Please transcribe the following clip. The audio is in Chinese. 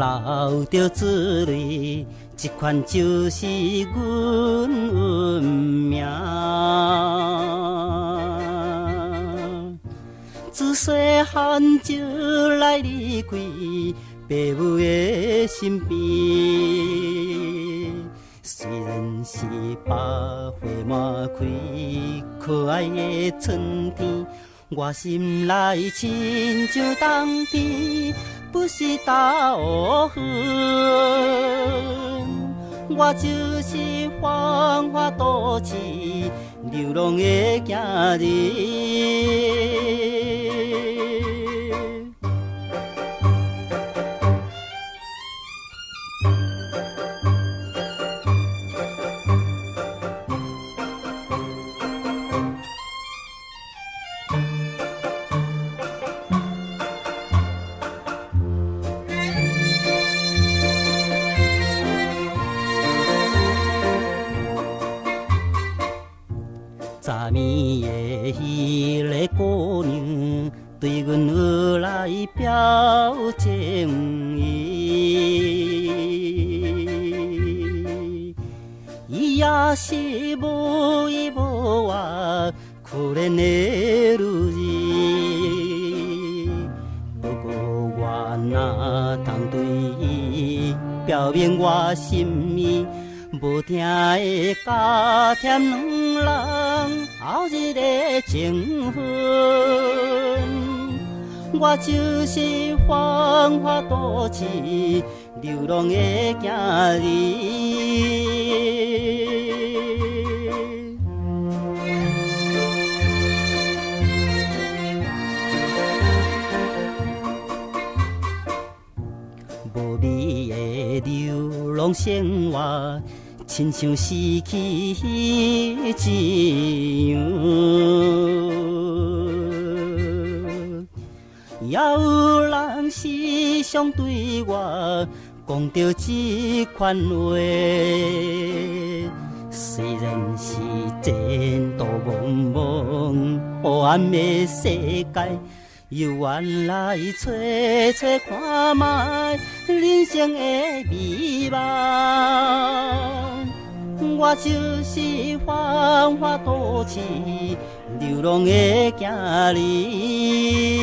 流着珠泪，这款就是阮运命。自细汉就来离开爸母的身边，虽然是百花满开可爱的春天，我心内亲像冬天，不是大乌云。我就是繁华都市流浪的行人。昨暝的迄个姑娘对阮学来表情意，伊也是无依无靠可怜的女儿。不过我哪通对伊表明我心意，无听的加添两人后日的情分。我就是繁华都市流浪的行人。无味的流浪生活，亲像失去迄一样。也有人时常对我讲着这款话，虽然是前途茫茫黑暗的世界，又原来找找看卖人生的美梦。我就是繁华都市流浪的行人。